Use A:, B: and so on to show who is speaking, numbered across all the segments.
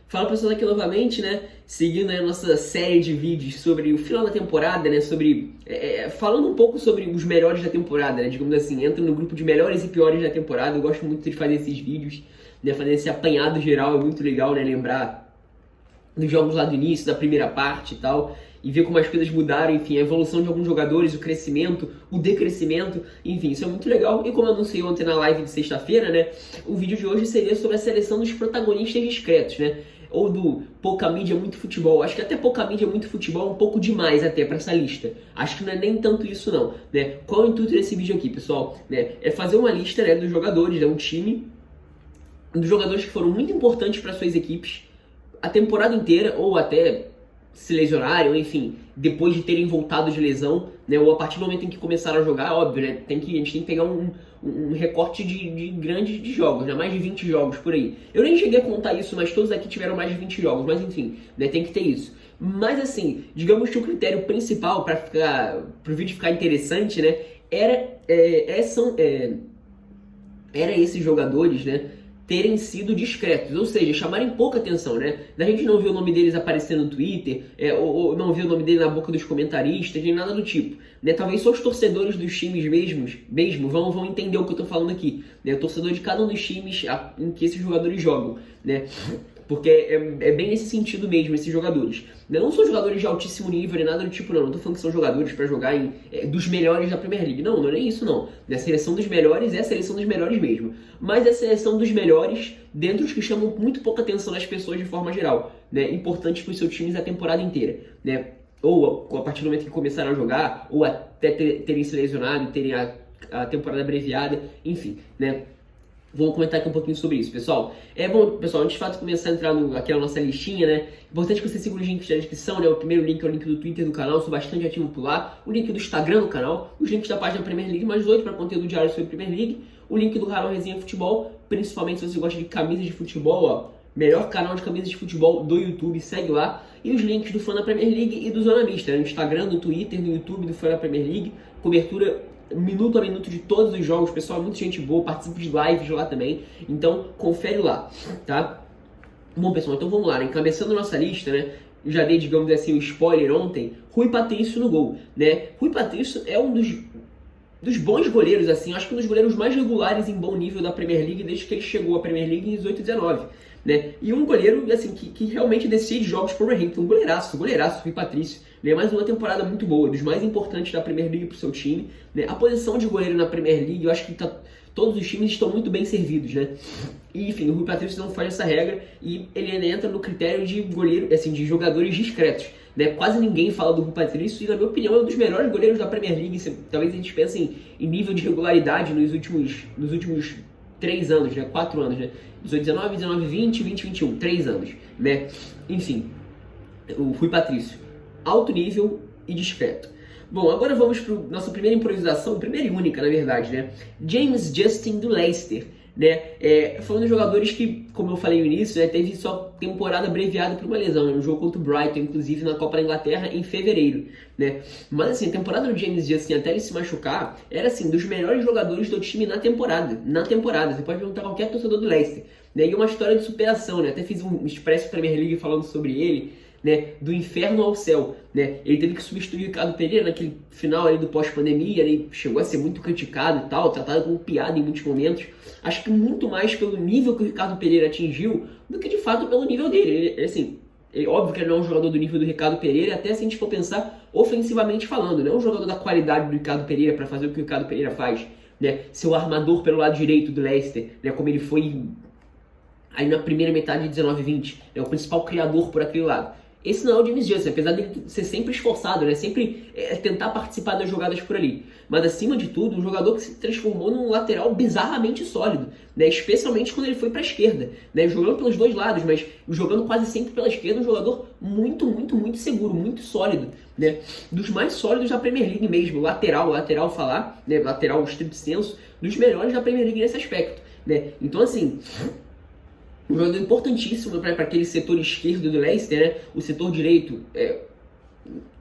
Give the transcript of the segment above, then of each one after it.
A: Fala pessoal aqui novamente, né? Seguindo a nossa série de vídeos sobre o final da temporada, né? Falando um pouco sobre os melhores da temporada, né? Digamos assim, entra no grupo de melhores e piores da temporada. Eu gosto muito de fazer esses vídeos, né? Fazer esse apanhado geral é muito legal, né? Lembrar dos jogos lá do início, da primeira parte e tal, e ver como as coisas mudaram, enfim, a evolução de alguns jogadores, o crescimento, o decrescimento, enfim, isso é muito legal. E como eu anunciei ontem na live de sexta-feira, né? O vídeo de hoje seria sobre a seleção dos protagonistas discretos, né? Ou do pouca mídia, muito futebol. Acho que até pouca mídia, muito futebol é um pouco demais até para essa lista. Acho que não é nem tanto isso não, né? Qual é o intuito desse vídeo aqui, pessoal? Né? É fazer uma lista, né, dos jogadores, um time, dos jogadores que foram muito importantes para suas equipes a temporada inteira, ou até se lesionarem, ou enfim, depois de terem voltado de lesão, né, ou a partir do momento em que começaram a jogar, óbvio, né, a gente tem que pegar um recorte de grandes de jogos, né, mais de 20 jogos por aí. Eu nem cheguei a contar isso, mas todos aqui tiveram mais de 20 jogos, mas enfim, né, tem que ter isso. Mas assim, digamos que o critério principal para o vídeo ficar interessante, né, era esses jogadores, né, terem sido discretos, ou seja, chamarem pouca atenção, né? Da gente não ver o nome deles aparecendo no Twitter, ou não ver o nome dele na boca dos comentaristas, nem nada do tipo, né? Talvez só os torcedores dos times mesmo vão entender o que eu tô falando aqui, né? O torcedor de cada um dos times em que esses jogadores jogam, né? Porque é bem nesse sentido mesmo, esses jogadores. Não são jogadores de altíssimo nível, nem nada do tipo, não. Não tô falando que são jogadores para jogar dos melhores da Premier League. Não, não é nem isso, não. A seleção dos melhores é a seleção dos melhores mesmo. Mas é a seleção dos melhores dentre os que chamam muito pouca atenção das pessoas de forma geral, né? Importantes para os seus times a temporada inteira, né? Ou a partir do momento que começaram a jogar, ou até terem se lesionado, terem a temporada abreviada, enfim, né? Vamos comentar aqui um pouquinho sobre isso, pessoal. Bom, pessoal, antes de fato começar a entrar aqui na nossa listinha, né? Importante que você siga os links da descrição, né? O primeiro link é o link do Twitter do canal, sou bastante ativo por lá. O link do Instagram do canal, os links da página Premier League, mais 8 para conteúdo diário sobre Premier League. O link do canal Resenha Futebol, principalmente se você gosta de camisas de futebol, ó. Melhor canal de camisas de futebol do YouTube, segue lá. E os links do Fã da Premier League e do Zona Mista, né? No Instagram, no Twitter, no YouTube do Fã da Premier League. Cobertura minuto a minuto de todos os jogos, pessoal, muita gente boa, participo de lives lá também, então confere lá, tá? Bom, pessoal, então vamos lá, né? Encabeçando nossa lista, né? Já dei, digamos assim, o spoiler ontem, Rui Patrício no gol, né? Rui Patrício é um dos bons goleiros, assim, acho que um dos goleiros mais regulares em bom nível da Premier League desde que ele chegou à Premier League em 18-19, né? E um goleiro, assim, que realmente decide jogos por Wolverhampton, um goleiraço, Rui Patrício, né? Mais uma temporada muito boa, dos mais importantes da Premier League pro seu time, né? A posição de goleiro na Premier League, eu acho que todos os times estão muito bem servidos, né? E, enfim, o Rui Patrício não faz essa regra e ele entra no critério de goleiro, assim, de jogadores discretos, né? Quase ninguém fala do Rui Patrício e, na minha opinião, é um dos melhores goleiros da Premier League. Talvez a gente pense em nível de regularidade nos últimos 3 anos, né? 4 anos, né? 18, 19, 19, 20, 20, 21, 3 anos, né? Enfim, o Rui Patrício, alto nível e discreto. Bom, agora vamos para nossa primeira improvisação, primeira e única, na verdade, né? James Justin do Leicester, né? Foi um dos jogadores que, como eu falei no início, né, teve sua temporada abreviada por uma lesão, né, no jogo contra o Brighton, inclusive na Copa da Inglaterra em fevereiro, né? Mas assim, a temporada do James Justin até ele se machucar era assim dos melhores jogadores do time na temporada. Você pode perguntar a qualquer torcedor do Leicester, né? E uma história de superação, né? Até fiz um Expresso Premier League falando sobre ele, né, do inferno ao céu, né? Ele teve que substituir o Ricardo Pereira naquele final ali do pós-pandemia, ele chegou a ser muito criticado e tal, tratado como piada em muitos momentos. Acho que muito mais pelo nível que o Ricardo Pereira atingiu do que de fato pelo nível dele. Óbvio que ele não é um jogador do nível do Ricardo Pereira, até se a gente for pensar ofensivamente falando, não é um jogador da qualidade do Ricardo Pereira para fazer o que o Ricardo Pereira faz, né? Ser o armador pelo lado direito do Leicester, né? Como ele foi aí na primeira metade de 19-20, é o principal criador por aquele lado. Esse não é o James Justin, apesar dele ser sempre esforçado, né? Sempre tentar participar das jogadas por ali. Mas acima de tudo, um jogador que se transformou num lateral bizarramente sólido, né? Especialmente quando ele foi para a esquerda, né? Jogando pelos dois lados, mas jogando quase sempre pela esquerda, um jogador muito, muito, muito seguro, muito sólido, né? Dos mais sólidos da Premier League mesmo, lateral falar, né? Lateral estrito senso, dos melhores da Premier League nesse aspecto, né? Então assim, um jogador importantíssimo para aquele setor esquerdo do Leicester, né? O setor direito,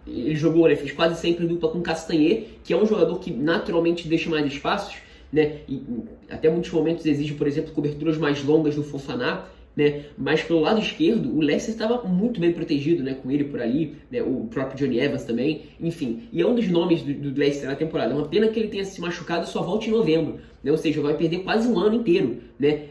A: ele jogou, né? Fez quase sempre dupla com Castanhe, que é um jogador que naturalmente deixa mais espaços, né? E até muitos momentos exige, por exemplo, coberturas mais longas do Fofana, né? Mas pelo lado esquerdo, o Leicester estava muito bem protegido, né? Com ele por ali, né? O próprio Johnny Evans também, enfim. E é um dos nomes do Leicester na temporada. É uma pena que ele tenha se machucado e só volte em novembro, né? Ou seja, vai perder quase um ano inteiro, né?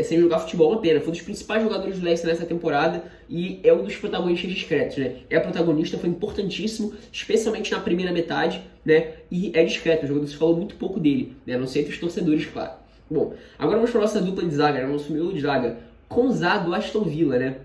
A: Sem jogar futebol, uma pena. Foi um dos principais jogadores do Leicester nessa temporada e é um dos protagonistas discretos, né? É protagonista, foi importantíssimo, especialmente na primeira metade, né? E é discreto, o jogador se falou muito pouco dele, né? A não ser entre os torcedores, claro. Bom, agora vamos para a nossa dupla de zaga, né? Nosso miolo de zaga. Konsa do Aston Villa, né?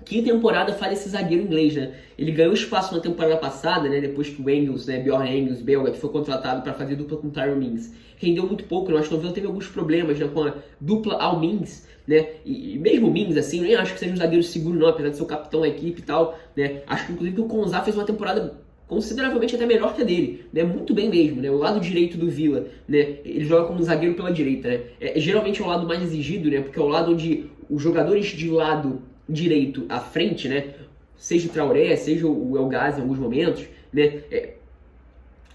A: Que temporada faz esse zagueiro inglês, né? Ele ganhou espaço na temporada passada, né? Depois que o Engels, né? Bjorn Engels, belga, que foi contratado para fazer dupla com o Tyrone Mings. Rendeu muito pouco, né? O Aston Villa teve alguns problemas, né? Com a dupla ao Mings, né? E mesmo o Mings, assim, eu nem acho que seja um zagueiro seguro, não, apesar de ser o capitão da equipe e tal, né? Acho que, inclusive, que o Konsa fez uma temporada consideravelmente até melhor que a dele, né? Muito bem mesmo, né? O lado direito do Villa, né? Ele joga como zagueiro pela direita, né? Geralmente é o lado mais exigido, né? Porque é o lado onde os jogadores de lado direito à frente, né? Seja o Traoré, seja o El Ghazi em alguns momentos, né?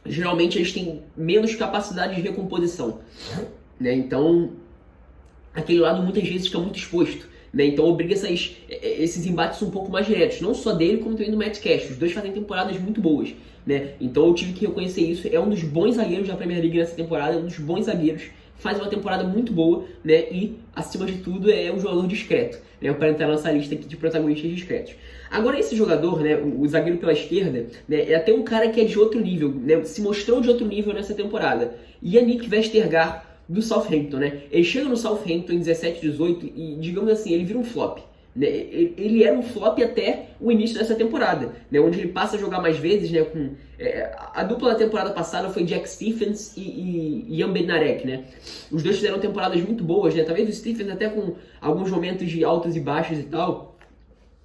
A: Geralmente eles têm menos capacidade de recomposição, né? Então, aquele lado muitas vezes fica muito exposto, né? Então obriga esses embates um pouco mais diretos, não só dele, como também do Matt Cash. Os dois fazem temporadas muito boas, né? Então eu tive que reconhecer isso. É um dos bons zagueiros da Premier League nessa temporada, é um dos bons zagueiros, faz uma temporada muito boa, né? E, acima de tudo, é um jogador discreto, né? Para entrar na nossa lista aqui de protagonistas discretos. Agora esse jogador, né, o zagueiro pela esquerda, né, é até um cara que é de outro nível, né? Se mostrou de outro nível nessa temporada. Yannick Vestergaard, do Southampton, né? Ele chega no Southampton em 17, 18 e, digamos assim, ele vira um flop, né? Ele era um flop até o início dessa temporada, né? Onde ele passa a jogar mais vezes, né? A dupla da temporada passada foi Jack Stephens e Jan Bednarek, né? Os dois fizeram temporadas muito boas, né? Talvez o Stephens até com alguns momentos de altos e baixos e tal,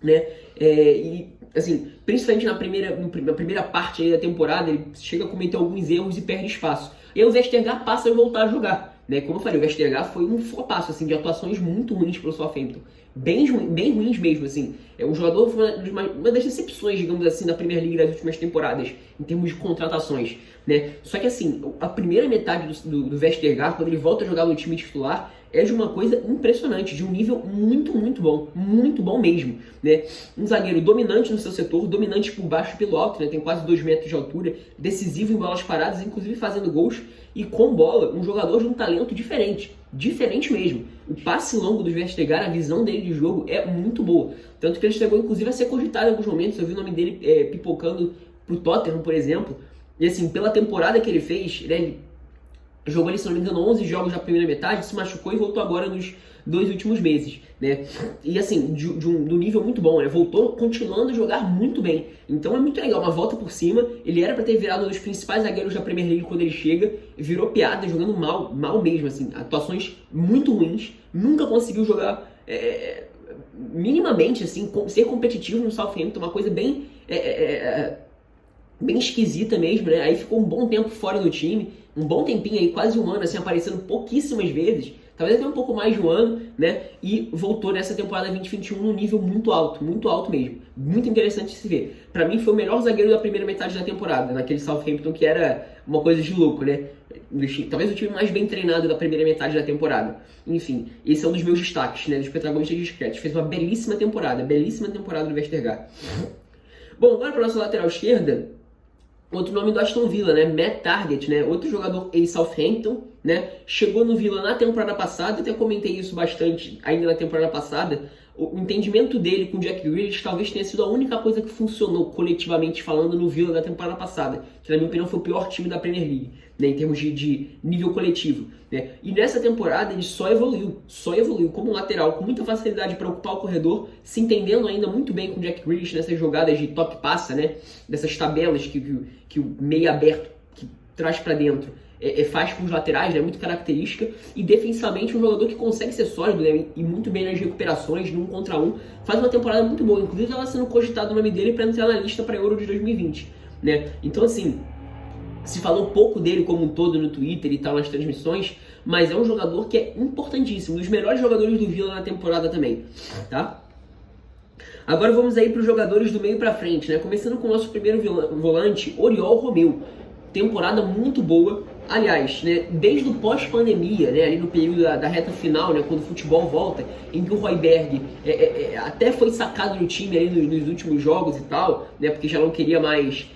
A: né? E assim, principalmente na primeira parte aí da temporada, ele chega a cometer alguns erros e perde espaço. E aí o Vestergaard passa a voltar a jogar, né? Como eu falei, o Vestergaard foi um flopaço, assim, de atuações muito ruins pelo Southampton. Bem ruins mesmo, assim. Um jogador foi uma das decepções, digamos assim, da Premier League das últimas temporadas, em termos de contratações, né? Só que assim, a primeira metade do Vestergaard, quando ele volta a jogar no time titular, é de uma coisa impressionante, de um nível muito bom mesmo, né? Um zagueiro dominante no seu setor, dominante por baixo e pelo alto, né? Tem quase 2 metros de altura, decisivo em bolas paradas, inclusive fazendo gols, e com bola, um jogador de um talento diferente mesmo. O passe longo do Vestergaard, a visão dele de jogo é muito boa, tanto que ele chegou inclusive a ser cogitado em alguns momentos. Eu vi o nome dele pipocando pro Tottenham, por exemplo, e assim, pela temporada que ele fez, né, ele jogou ali, se não me engano, 11 jogos na primeira metade, se machucou e voltou agora nos 2 últimos meses, né? E assim, do nível muito bom, né? Voltou continuando a jogar muito bem. Então é muito legal, uma volta por cima. Ele era para ter virado um dos principais zagueiros da Premier League quando ele chega, virou piada, jogando mal mesmo, assim. Atuações muito ruins, nunca conseguiu jogar minimamente, assim, ser competitivo no Southampton, uma coisa bem esquisita mesmo, né? Aí ficou um bom tempo fora do time, um bom tempinho aí, quase um ano, assim, aparecendo pouquíssimas vezes, talvez até um pouco mais de um ano, né? E voltou nessa temporada 2021 num nível muito alto mesmo. Muito interessante de se ver. Pra mim foi o melhor zagueiro da primeira metade da temporada, naquele Southampton que era uma coisa de louco, né? Talvez o time mais bem treinado da primeira metade da temporada. Enfim, esse é um dos meus destaques, né? Dos protagonistas discretos. Fez uma belíssima temporada do Vestergaard. Bom, agora para nossa lateral esquerda, outro nome do Aston Villa, né? Matt Targett, né? Outro jogador ex-Southampton, né? Chegou no Villa na temporada passada, até comentei isso bastante ainda na temporada passada. O entendimento dele com o Jack Grealish talvez tenha sido a única coisa que funcionou coletivamente falando no Villa da temporada passada, que na minha opinião foi o pior time da Premier League, né? Em termos de nível coletivo, né? E nessa temporada ele só evoluiu como lateral, com muita facilidade para ocupar o corredor, se entendendo ainda muito bem com o Jack Grealish nessas jogadas de toque passa, né? Dessas tabelas que o meio aberto que traz para dentro faz com os laterais, né? Muito característica, e defensivamente um jogador que consegue ser sólido, né? E muito bem nas recuperações, no 1 contra 1, faz uma temporada muito boa, inclusive ela sendo cogitado o nome dele para entrar na lista para Euro de 2020, né? Então assim, se falou pouco dele como um todo no Twitter e tal nas transmissões, mas é um jogador que é importantíssimo, um dos melhores jogadores do Villa na temporada também, tá? Agora vamos aí para os jogadores do meio para frente, né? Começando com o nosso primeiro volante, Oriol Romeu. Temporada muito boa, Aliás, né, desde o pós-pandemia, né, ali no período da reta final, né, quando o futebol volta, em que o Højbjerg até foi sacado do time ali nos últimos jogos e tal, né, porque já não queria mais,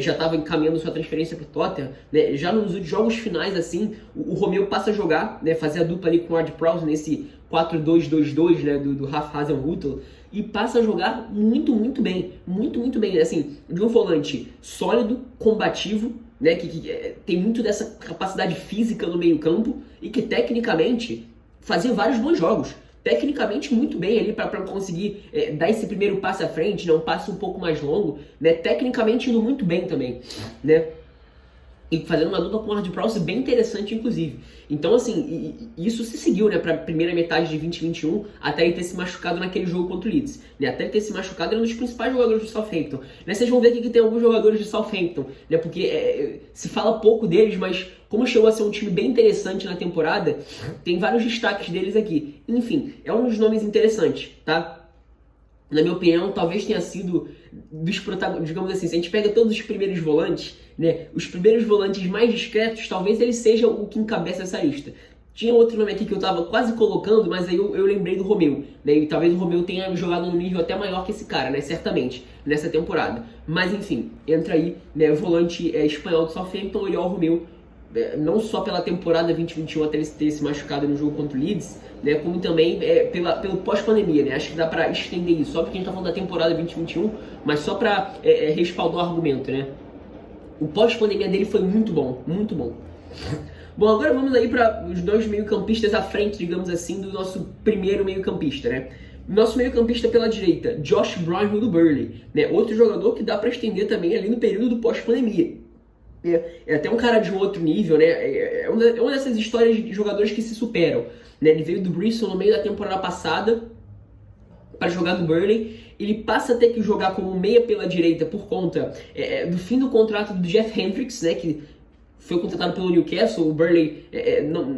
A: já estava encaminhando sua transferência para o Tottenham, né, já nos jogos finais, assim, o Romeu passa a jogar, né, fazer a dupla ali com o Ward-Prowse nesse 4-2-2-2, né, do Ralf Hasenhüttl, e passa a jogar muito bem, muito bem, assim, de um volante sólido, combativo, né, que tem muito dessa capacidade física no meio campo e que tecnicamente fazia vários bons jogos. Tecnicamente muito bem ali para conseguir dar esse primeiro passo à frente, né, um passo um pouco mais longo, né, tecnicamente indo muito bem também, né. E fazendo uma dupla com o Ward-Prowse bem interessante, inclusive. Então, assim, isso se seguiu, né, para a primeira metade de 2021, até ele ter se machucado naquele jogo contra o Leeds. Né? Até ele ter se machucado, ele é um dos principais jogadores do Southampton. Né? Vocês vão ver aqui que tem alguns jogadores de Southampton, né, porque se fala pouco deles, mas como chegou a ser um time bem interessante na temporada, tem vários destaques deles aqui. Enfim, é um dos nomes interessantes, tá? Na minha opinião, talvez tenha sido dos protagonistas, digamos assim, se a gente pega todos os primeiros volantes, né, os primeiros volantes mais discretos, talvez ele seja o que encabeça essa lista. Tinha outro nome aqui que eu tava quase colocando, mas aí eu lembrei do Romeu, né, e talvez o Romeu tenha jogado num nível até maior que esse cara, né, certamente, nessa temporada. Mas enfim, entra aí, né, o volante espanhol do Southampton, Oriol Romeu, não só pela temporada 2021 até ele ter se machucado no jogo contra o Leeds, né, como também pelo pós-pandemia, né, acho que dá pra estender isso, só porque a gente tá falando da temporada 2021, mas só pra respaldar o argumento, né. O pós-pandemia dele foi muito bom, muito bom. Bom, agora vamos aí para os dois meio-campistas à frente, digamos assim, do nosso primeiro meio-campista, né. Nosso meio-campista pela direita, Josh Brownhill do Burnley, né, outro jogador que dá pra estender também ali no período do pós-pandemia. É até um cara de um outro nível, né? É uma dessas histórias de jogadores que se superam. Né? Ele veio do Bristol no meio da temporada passada para jogar no Burnley. Ele passa a ter que jogar como meia pela direita por conta do fim do contrato do Jeff Hendricks, né? Que foi contratado pelo Newcastle. O Burnley,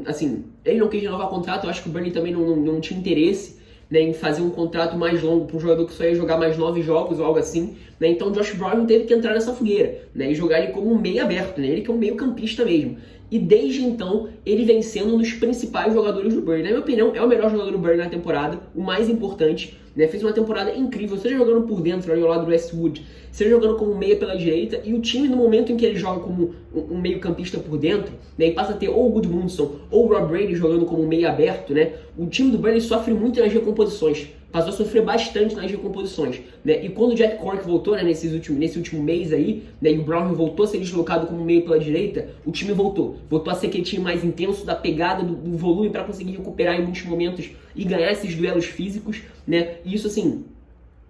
A: assim, ele não quis renovar o contrato. Eu acho que o Burnley também não tinha interesse, né, em fazer um contrato mais longo para um jogador que só ia jogar mais 9 jogos ou algo assim, né, então Josh Brown teve que entrar nessa fogueira, né, e jogar ele como um meio aberto, né, ele que é um meio campista mesmo, e desde então ele vem sendo um dos principais jogadores do Burnley. Na minha opinião, é o melhor jogador do Burnley na temporada, o mais importante, né, fez uma temporada incrível, seja jogando por dentro ali ao lado do Westwood, seja jogando como meia pela direita, e o time no momento em que ele joga como um meio campista por dentro, né, e passa a ter ou o Gudmundsson ou o Rob Brady jogando como meio aberto, né, o time do Burnley sofre muito nas recomposições, passou a sofrer bastante nas recomposições, né, e quando o Jack Cork voltou, né, nesse último mês aí, né, e o Brown voltou a ser deslocado como meio pela direita, o time voltou a ser aquele time mais intenso, da pegada, do volume para conseguir recuperar em muitos momentos e ganhar esses duelos físicos, né, e isso assim,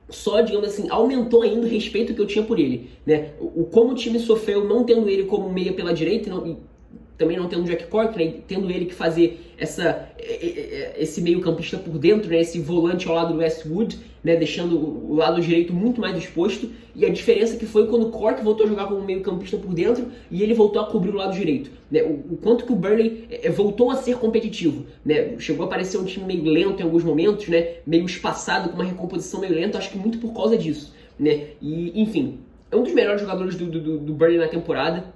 A: só, digamos assim, aumentou ainda o respeito que eu tinha por ele, né, como o time sofreu não tendo ele como meia pela direita, e também não tendo o Jack Cork, né, tendo ele que fazer esse meio campista por dentro, né, esse volante ao lado do Westwood, né, deixando o lado direito muito mais exposto, e a diferença que foi quando o Cork voltou a jogar como meio campista por dentro e ele voltou a cobrir o lado direito, né, o quanto que o Burnley voltou a ser competitivo, né, chegou a parecer um time meio lento em alguns momentos, né, meio espaçado, com uma recomposição meio lenta, acho que muito por causa disso, né, e enfim, é um dos melhores jogadores do Burnley na temporada.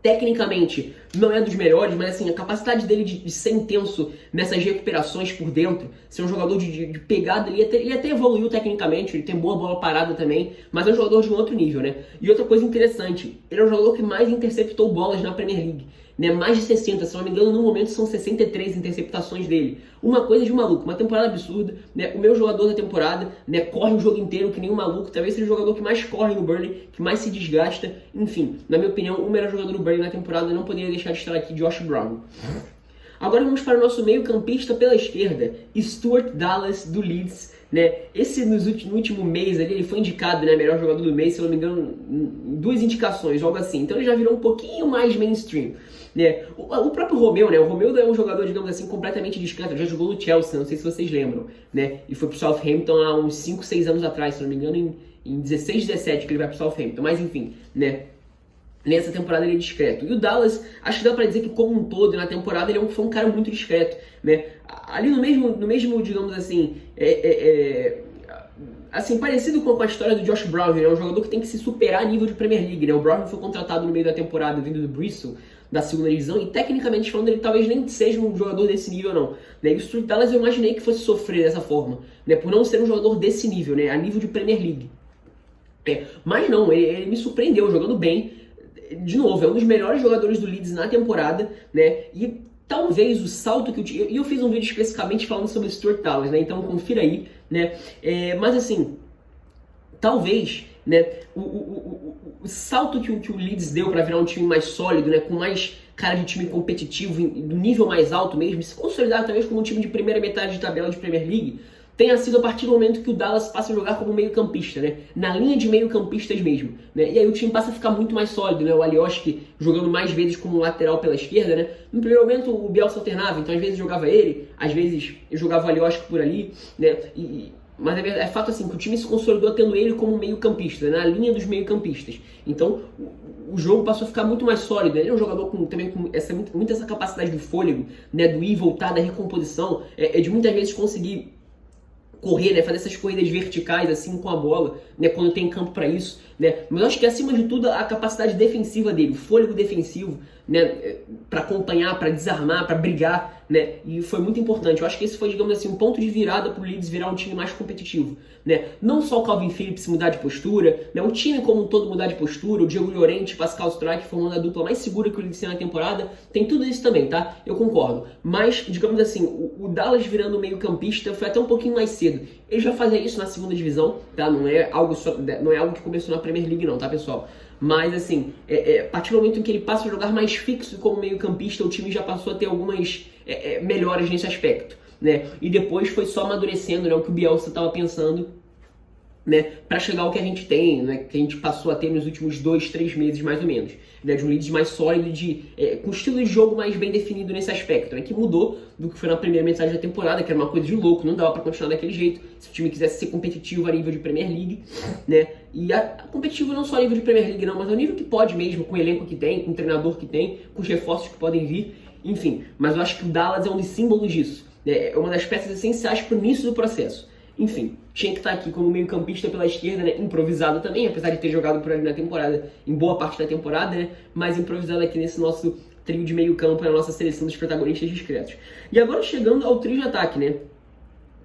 A: Tecnicamente não é dos melhores, mas assim, a capacidade dele de ser intenso nessas recuperações por dentro, ser um jogador de pegada, ele até evoluiu tecnicamente, ele tem boa bola parada também, mas é um jogador de um outro nível, né? E outra coisa interessante, ele é o jogador que mais interceptou bolas na Premier League, né? Mais de 60, se não me engano, no momento são 63 interceptações dele. Uma coisa de maluco, uma temporada absurda, né? O meu jogador da temporada, né, corre o jogo inteiro que nem um maluco, talvez seja o jogador que mais corre no Burnley, que mais se desgasta, enfim, na minha opinião, o melhor jogador do Burnley na temporada, não poderia deixar de estar aqui, Josh Brown. Agora vamos para o nosso meio campista pela esquerda, Stuart Dallas do Leeds, né? Esse no último mês ali, ele foi indicado, né, melhor jogador do mês, se eu não me engano, em 2 indicações, algo assim, então ele já virou um pouquinho mais mainstream. Né? O próprio Romeu, né? O Romeu é um jogador, digamos assim, completamente discreto. Já jogou no Chelsea, não sei se vocês lembram, né? E foi pro Southampton há uns 5, 6 anos atrás, se não me engano, em 16, 17 que ele vai pro Southampton. Mas enfim, né? Nessa temporada ele é discreto. E o Dallas, acho que dá pra dizer que como um todo, na temporada, ele foi um cara muito discreto, né? Ali no mesmo digamos assim, assim, parecido com a história do Josh Brown, né? É um jogador que tem que se superar a nível de Premier League, né? O Brown foi contratado no meio da temporada vindo do Bristol, da segunda divisão, e tecnicamente falando, ele talvez nem seja um jogador desse nível, não. Né? E o Stuart Dallas eu imaginei que fosse sofrer dessa forma, né? Por não ser um jogador desse nível, né? A nível de Premier League. Mas não, ele me surpreendeu jogando bem. De novo, é um dos melhores jogadores do Leeds na temporada, né? E talvez o salto que e eu fiz um vídeo especificamente falando sobre o Stuart Dallas, né? Então confira aí, né? Mas assim, talvez, né? O salto que o Leeds deu para virar um time mais sólido, né? Com mais cara de time competitivo, do nível mais alto mesmo, se consolidar talvez como um time de primeira metade de tabela de Premier League, tenha sido a partir do momento que o Dallas passa a jogar como meio-campista, né? Na linha de meio-campistas mesmo, né? E aí o time passa a ficar muito mais sólido, né? O Alioski jogando mais vezes como lateral pela esquerda, né? No primeiro momento o Bielsa alternava, então às vezes jogava ele, às vezes jogava o Alioski por ali, né? Mas é fato assim que o time se consolidou tendo ele como meio-campista, né? Na linha dos meio-campistas. Então o jogo passou a ficar muito mais sólido. Ele é um jogador também com muito essa capacidade do fôlego, né? Do ir e voltar, da recomposição, de muitas vezes conseguir correr, né, fazer essas corridas verticais assim com a bola, né, quando tem campo para isso, né? Mas eu acho que acima de tudo a capacidade defensiva dele, o fôlego defensivo, né, para acompanhar, para desarmar, para brigar, né? E foi muito importante. Eu acho que esse foi, digamos assim, um ponto de virada para o Leeds virar um time mais competitivo, né? Não só o Calvin Phillips mudar de postura, né? O time como um todo mudar de postura, o Diego Llorente, Pascal Struijk formando a dupla mais segura que o Leeds tem na temporada, tem tudo isso também, tá? Eu concordo. Mas, digamos assim, o Dallas virando meio-campista foi até um pouquinho mais cedo. Ele já fazia isso na segunda divisão, tá? Não é algo que começou na Premier League não, tá, pessoal? Mas, assim, a partir do momento em que ele passa a jogar mais fixo como meio-campista, o time já passou a ter algumas melhoras nesse aspecto, né? E depois foi só amadurecendo, né, o que o Bielsa estava pensando, né, para chegar ao que a gente tem, né, que a gente passou a ter nos últimos 2, 3 meses mais ou menos, né, de um Leeds mais sólido, com estilo de jogo mais bem definido nesse aspecto, né, que mudou do que foi na primeira metade da temporada, que era uma coisa de louco, não dava para continuar daquele jeito, se o time quisesse ser competitivo a nível de Premier League, né, e competitivo não só a nível de Premier League não, mas ao nível que pode mesmo, com o elenco que tem, com o treinador que tem, com os reforços que podem vir, enfim, mas eu acho que o Dallas é um dos símbolos disso, né, é uma das peças essenciais para o início do processo. Enfim, tinha que estar aqui como meio-campista pela esquerda, né? Improvisado também, apesar de ter jogado por ali na temporada, em boa parte da temporada, né? Mas improvisado aqui nesse nosso trio de meio-campo, na nossa seleção dos protagonistas discretos. E agora chegando ao trio de ataque, né?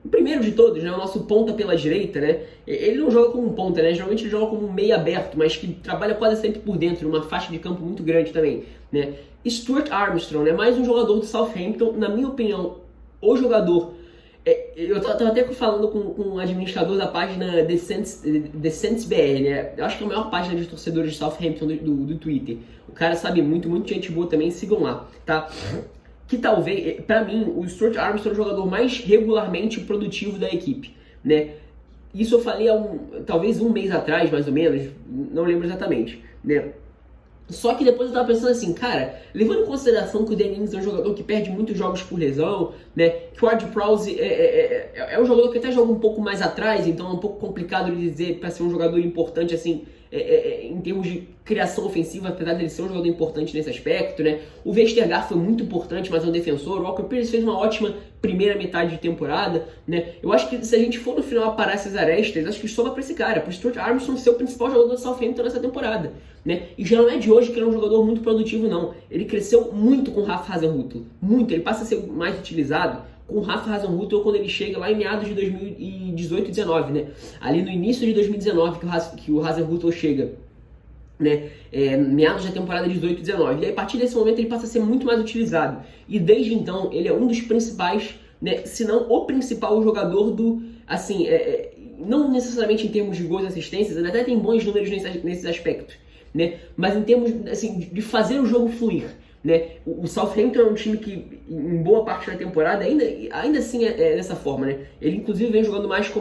A: O primeiro de todos, né? O nosso ponta pela direita, né? Ele não joga como um ponta, né? Geralmente ele joga como um meio aberto, mas que trabalha quase sempre por dentro, uma faixa de campo muito grande também, né? Stuart Armstrong, né? Mais um jogador do Southampton, na minha opinião, o jogador. Eu tava até falando com o administrador da página The Saints BR, né? Eu acho que é a maior página de torcedores de Southampton do Twitter. O cara sabe muito gente boa também, sigam lá, tá? Que talvez, pra mim, o Stuart Armstrong é o jogador mais regularmente produtivo da equipe, né? Isso eu falei talvez um mês atrás, mais ou menos, não lembro exatamente, né? Só que depois eu tava pensando assim, cara, levando em consideração que o Danny Ings é um jogador que perde muitos jogos por lesão, né, que o Ward-Prowse é um jogador que até joga um pouco mais atrás, então é um pouco complicado de dizer para ser um jogador importante assim, em termos de criação ofensiva, apesar dele ser um jogador importante nesse aspecto, né. O Vestergaard foi muito importante, mas é um defensor. O Walker Peters fez uma ótima primeira metade de temporada, né. Eu acho que se a gente for no final aparar essas arestas, acho que sobra para esse cara, pro Stuart Armstrong ser o principal jogador do Southampton nessa temporada, né. E já não é de hoje que ele é um jogador muito produtivo, não. Ele cresceu muito com o Rafa Hasenhüttl, muito. Ele passa a ser mais utilizado com o Rafa Hasenhüttl quando ele chega lá em meados de 2018 e 19, né? Ali no início de 2019 que o Hasenhüttl chega, né? Meados da temporada de 18 e 19. E aí, a partir desse momento ele passa a ser muito mais utilizado. E desde então ele é um dos principais, né? Se não o principal jogador do, assim, não necessariamente em termos de gols e assistências, ele até tem bons números nesses aspectos, né? Mas em termos, assim, de fazer o jogo fluir, né? O Southampton é um time que, em boa parte da temporada, ainda assim é dessa forma, né? Ele, inclusive, vem jogando mais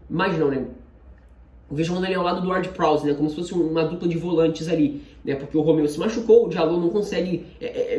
A: mais não, né? Vem jogando ali ao lado do Ward-Prowse, né? Como se fosse uma dupla de volantes ali, né? Porque o Romeu se machucou, o Diallo não consegue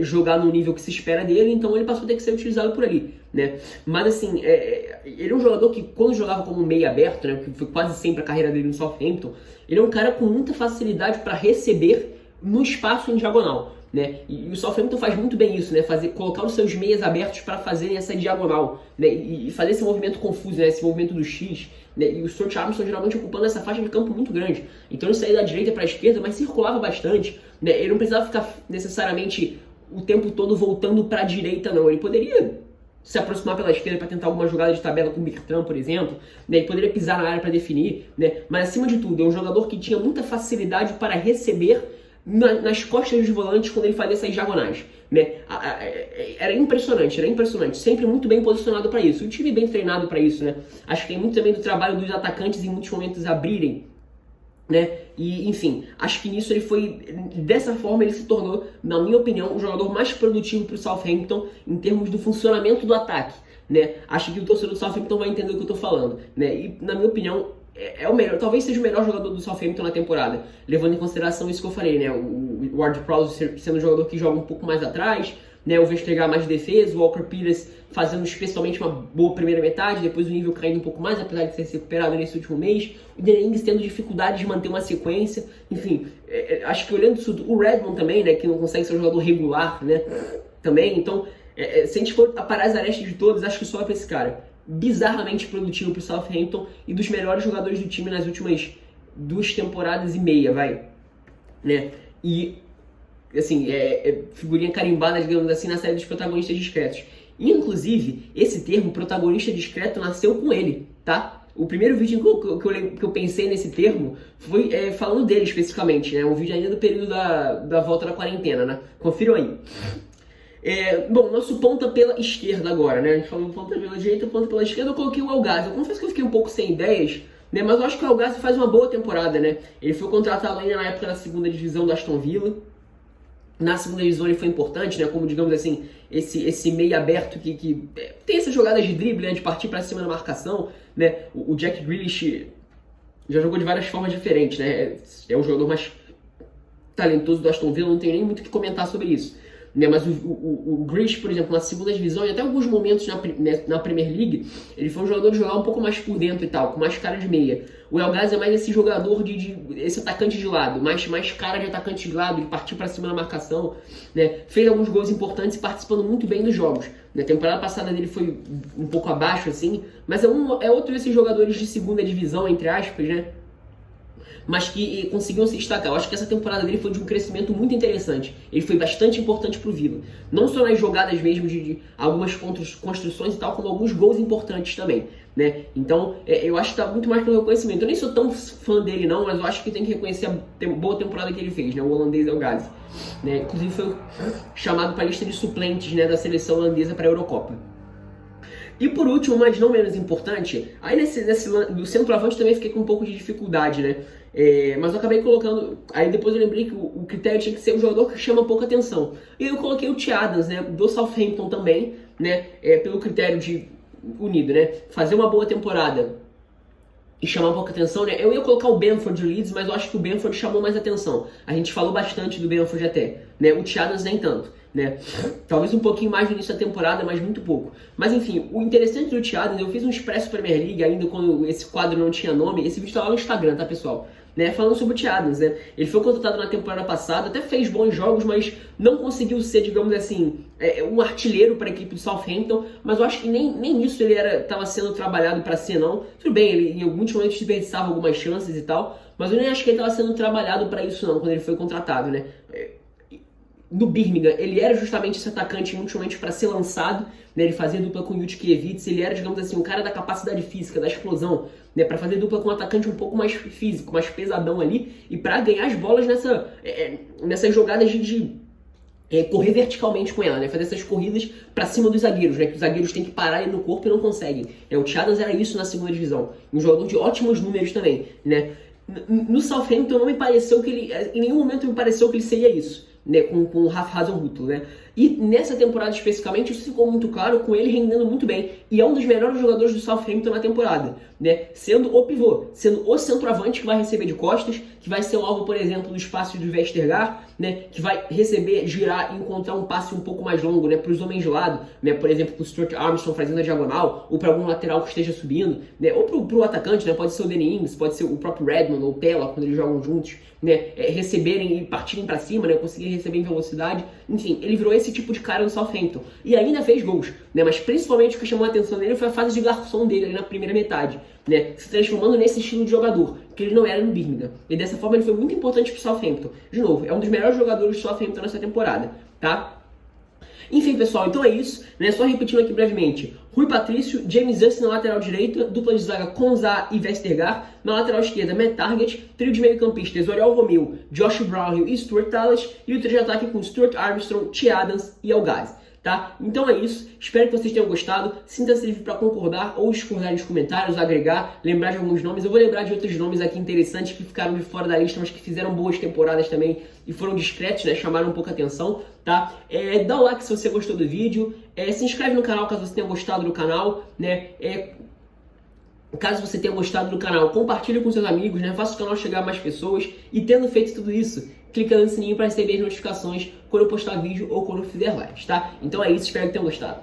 A: jogar no nível que se espera dele, então ele passou a ter que ser utilizado por ali, né? Mas, assim, ele é um jogador que, quando jogava como meio aberto, né? Que foi quase sempre a carreira dele no Southampton, ele é um cara com muita facilidade para receber no espaço em diagonal, né? E o Southampton faz muito bem isso, né? Colocar os seus meias abertos para fazerem essa diagonal, né? E fazer esse movimento confuso, né? Esse movimento do X, né? E o Stuart Armstrong geralmente ocupando essa faixa de campo muito grande. Então ele saía da direita para a esquerda, mas circulava bastante, né? Ele não precisava ficar necessariamente o tempo todo voltando para a direita, não. Ele poderia se aproximar pela esquerda para tentar alguma jogada de tabela com o Bertrand, por exemplo, né? Ele poderia pisar na área para definir, né? Mas acima de tudo, é um jogador que tinha muita facilidade para receber nas costas dos volantes quando ele fazia essas diagonais, né? Era impressionante, sempre muito bem posicionado para isso. O time bem treinado para isso, né? Acho que tem muito também do trabalho dos atacantes em muitos momentos abrirem, né? E enfim, acho que nisso ele foi, dessa forma ele se tornou, na minha opinião, o jogador mais produtivo para o Southampton em termos do funcionamento do ataque, né? Acho que o torcedor do Southampton vai entender o que eu estou falando, né? E na minha opinião é o melhor, talvez seja o melhor jogador do Southampton na temporada, levando em consideração isso que eu falei, né? O Ward-Prowse sendo um jogador que joga um pouco mais atrás, né? O Vestergaard mais de defesa, o Walker Peters fazendo especialmente uma boa primeira metade, depois o nível caindo um pouco mais, apesar de ter se recuperado nesse último mês, o Danny Ings tendo dificuldade de manter uma sequência, enfim, acho que olhando isso, o Redmond também, né? Que não consegue ser um jogador regular, né? Também, então, se a gente for aparar as arestas de todos, acho que só para esse cara. Bizarramente produtivo pro Southampton e dos melhores jogadores do time nas últimas 2 temporadas e meia, vai, né? E, assim, figurinha carimbada, digamos assim, na série dos protagonistas discretos. Inclusive, esse termo, protagonista discreto, nasceu com ele, tá? O primeiro vídeo que eu pensei nesse termo foi falando dele especificamente, né? Um vídeo ainda do período da volta da quarentena, né? Confiram aí. Bom, nosso ponta pela esquerda agora, né? A gente falou ponta pela direita, ponta pela esquerda, eu coloquei o El Ghazi. Eu confesso que eu fiquei um pouco sem ideias, né? Mas eu acho que o El Ghazi faz uma boa temporada, né? Ele foi contratado ainda na época da segunda divisão do Aston Villa. Na segunda divisão ele foi importante, né? Como, digamos assim, esse meio aberto que tem essas jogadas de drible, né? De partir para cima na marcação, né? O Jack Grealish já jogou de várias formas diferentes, né? É o jogador mais talentoso do Aston Villa, não tenho nem muito o que comentar sobre isso. Né, mas o Grealish, por exemplo, na segunda divisão e até alguns momentos na Premier League, ele foi um jogador de jogar um pouco mais por dentro e tal, com mais cara de meia. O El Ghazi é mais esse jogador esse atacante de lado, mais cara de atacante de lado, de partir para cima na marcação, né? Fez alguns gols importantes e participando muito bem dos jogos. Na temporada passada dele foi um pouco abaixo, assim, mas é outro desses jogadores de segunda divisão, entre aspas, né? Mas que conseguiam se destacar. Eu acho que essa temporada dele foi de um crescimento muito interessante. Ele foi bastante importante pro Villa. Não só nas jogadas mesmo de algumas construções e tal, como alguns gols importantes também, né? Então, eu acho que tá muito mais pelo reconhecimento. Eu nem sou tão fã dele não, mas eu acho que tem que reconhecer a boa temporada que ele fez, né? O holandês El Ghazi, né? Inclusive foi chamado para a lista de suplentes, né, da seleção holandesa para a Eurocopa. E por último, mas não menos importante, aí do centroavante também fiquei com um pouco de dificuldade, né? Mas eu acabei colocando, aí depois eu lembrei que o critério tinha que ser um jogador que chama pouca atenção. E eu coloquei o Tchê Adams, né, do Southampton também, né, pelo critério de unido, né, fazer uma boa temporada e chamar pouca atenção, né? Eu ia colocar o Bamford de Leeds, mas eu acho que o Bamford chamou mais atenção. A gente falou bastante do Bamford até, né? O Tchê Adams nem tanto, né? Talvez um pouquinho mais no início da temporada, mas muito pouco. Mas enfim, o interessante do Tchê Adams, eu fiz um Expresso Premier League ainda quando esse quadro não tinha nome. Esse vídeo tá lá no Instagram, tá, pessoal? Né, falando sobre o Tchê Adams, né? Ele foi contratado na temporada passada, até fez bons jogos, mas não conseguiu ser, digamos assim, um artilheiro para a equipe do Southampton. Mas eu acho que nem isso ele estava sendo trabalhado para ser, não. Tudo bem, ele em alguns momentos desperdiçava algumas chances e tal, mas eu nem acho que ele estava sendo trabalhado para isso, não, quando ele foi contratado, né? No Birmingham, ele era justamente esse atacante, muitos momentos, para ser lançado, né? Ele fazia dupla com o Jutkiewicz, ele era, digamos assim, um cara da capacidade física, da explosão, né? Para fazer dupla com um atacante um pouco mais físico, mais pesadão ali, e para ganhar as bolas nessas jogadas de correr verticalmente com ela, né? Fazer essas corridas para cima dos zagueiros, né? Que os zagueiros têm que parar ali no corpo e não conseguem. O Tchê Adams era isso na segunda divisão, um jogador de ótimos números também, né? No Southampton não me pareceu que ele, em nenhum momento me pareceu que ele seria isso, né, com o Ralf Hasenhüttl, né? E nessa temporada especificamente isso ficou muito claro, com ele rendendo muito bem, e é um dos melhores jogadores do Southampton na temporada, né? Sendo o pivô, sendo o centroavante que vai receber de costas, que vai ser o alvo, por exemplo, do espaço do Vestergaard, né? Que vai receber, girar e encontrar um passe um pouco mais longo, né, para os homens de lado, né? Por exemplo, para o Stuart Armstrong fazendo a diagonal, ou para algum lateral que esteja subindo, né? Ou para o atacante, né? Pode ser o Danny Ings, pode ser o próprio Redmond ou o Pella, quando eles jogam juntos, né? Receberem e partirem para cima, né? Conseguir receber em velocidade. Enfim, ele virou esse tipo de cara no Southampton. E ainda fez gols, né? Mas principalmente o que chamou a atenção dele foi a fase de garçom dele ali na primeira metade, né? Se transformando nesse estilo de jogador, que ele não era no Birmingham. E dessa forma ele foi muito importante pro Southampton. De novo, é um dos melhores jogadores do Southampton nessa temporada, tá? Enfim, pessoal, então é isso, né? Só repetindo aqui brevemente. Rui Patrício, James Justin na lateral direita, dupla de zaga Konza e Vestergaard, na lateral esquerda Matt Target, trio de meio-campistas Oriol Romeu, Josh Brownhill e Stuart Tallis, e o trio de ataque com Stuart Armstrong, T. Adams e El Ghazi. Tá? Então é isso, espero que vocês tenham gostado, sinta-se livre para concordar ou discordar nos comentários, agregar, lembrar de alguns nomes, eu vou lembrar de outros nomes aqui interessantes que ficaram de fora da lista, mas que fizeram boas temporadas também e foram discretos, né? Chamaram um pouco a atenção, tá? Dá o like se você gostou do vídeo, se inscreve no canal caso você tenha gostado do canal, né? Caso você tenha gostado do canal, compartilhe com seus amigos, né? Faça o canal chegar a mais pessoas. E tendo feito tudo isso, clica no sininho para receber as notificações quando eu postar vídeo ou quando eu fizer lives, tá? Então é isso, espero que tenham gostado.